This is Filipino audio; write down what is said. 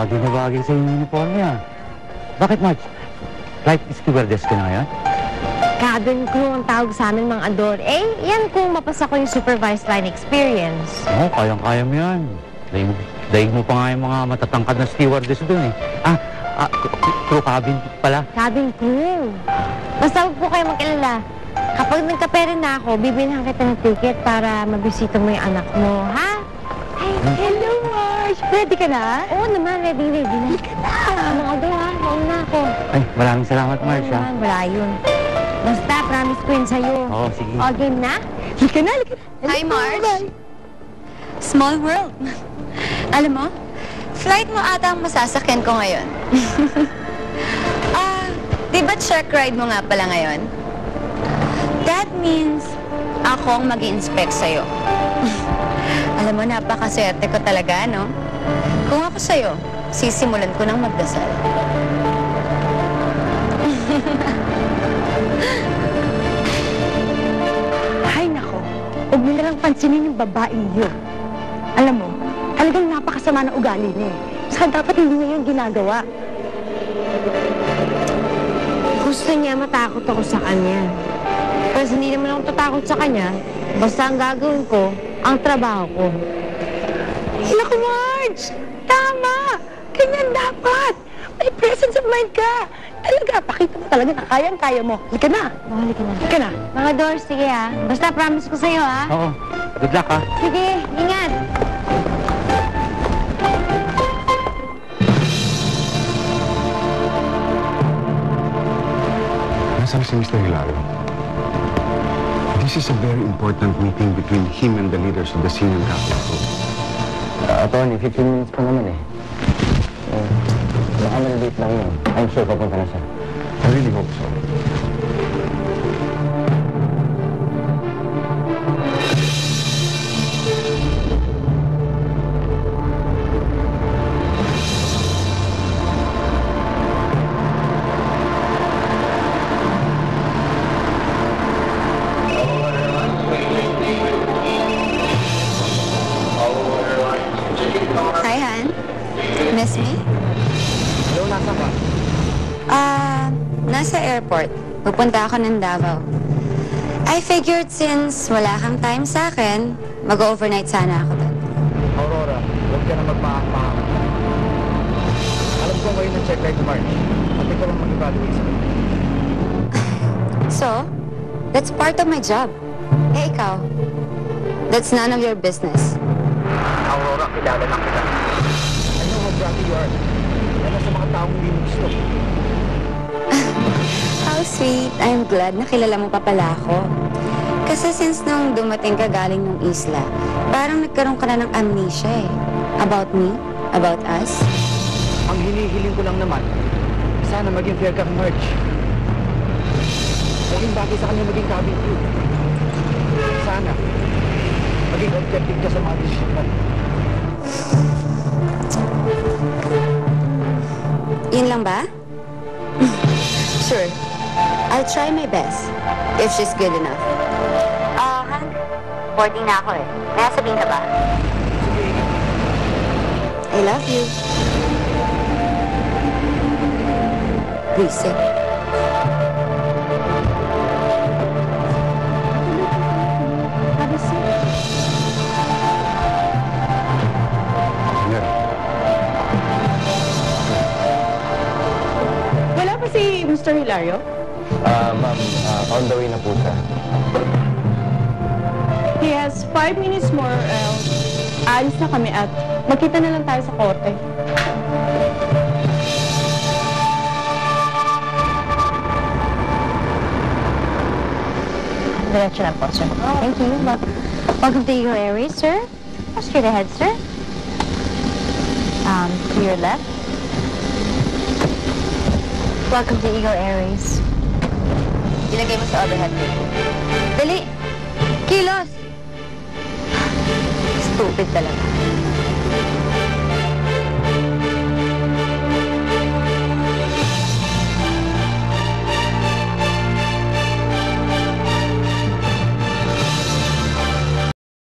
Bagay na bagay sa uniform niya. Bakit, Marge? Flight stewardess ka na ngayon? Cabin crew ang tawag sa amin, mga ador. Eh, yan kung mapasa ko yung supervised line experience. Oo, kayang-kaya mo yan. Daig mo pa nga yung mga matatangkad na stewardess doon eh. Crew cabin pala. Cabin crew. Basta huwag po kayo mag-alala. Kapag nagkapera na ako, bibilhan kita ng ticket para mabisita mo yung anak mo, ha? Hey, hello, Marge! Ready ka na? Oo naman, ready na. Ready ka na! Mga ador, ha? Mauna ako. Ay, maraming salamat, Marge, ha? Wala yun. Basta, promise ko yun sa'yo. Oo, sige. O, game na? Lika na. Hi, Marge. Small world. Alam mo, flight mo ata ang masasakyan ko ngayon. Di ba check ride mo nga pala ngayon? That means ako ang mag-i-inspect sa'yo. Alam mo, napakaswerte ko talaga, no? Kung ako sa'yo, sisimulan ko ng magdasal. Ay, nako. Huwag mo na lang pansinin yung babaeng yun. Alam mo, talagang napakasama ng ugali niya eh. Saka dapat hindi niya yung ginagawa. Gusto niya matakot ako sa kanya. Pero hindi naman ako tatakot sa kanya. Basta ang gagawin ko, ang trabaho ko. Ay, naku, Marge! Tama! Ganyan dapat! May presence of mind ka! Talaga, pakita mo talaga na kayang-kaya mo. Halika na! Mahali ka na. Halika na! Mga doors, sige ha. Basta promise ko sa'yo ha. Oo. Good luck, ha? Sige, ingat. Nasaan si Mr. Hilario? This is a very important meeting between him and the leaders of the senior captain group. Attorney, 15 minutes pa naman eh. Baka malilate lang yun. I'm sure papunta na siya. I really hope so. Hi, Han. Miss me? Hello, nasa ka? Nasa airport. Pupunta ako ng Davao. I figured since wala kang time sa akin, mag-overnight sana ako doon. Aurora, huwag ka na magmaang-maang. Alam ko ngayon ng check ride to March. At ikaw ang mag-evaluate sa kanya. So, that's part of my job. Eh, ikaw? That's none of your business. Aurora, kilala lang kita. I know how brave you are. Lalo sa mga taong hindi mo gusto. How sweet. I'm glad na kilala mo pa pala ako. Kasi since nung dumating ka galing ng isla, parang nagkaroon ka na ng amnesia eh. About me? About us? Ang hinihiling ko lang naman, sana maging fair ka kay Marge. Maging bagay sa kanya maging cabin crew. Sana, maging objective ka sa mga decision mo. Yun lang ba? Sure. I'll try my best. If she's good enough. Han, boarding na ako eh. May sabihin ka ba? I love you. Reset. Senyor, Wala pa si Mr. Hilario? ma'am, on the way na po siya. He has 5 minutes more. Aalis na kami at magkita na lang tayo sa korte. Diretso na po, sir. Thank you. Welcome to Eagle Airways, sir. Straight ahead, sir. To your left. Welcome to Eagle Airways. Ilagay mo sa overhead bin. Dali! Kilos! Stupid talaga.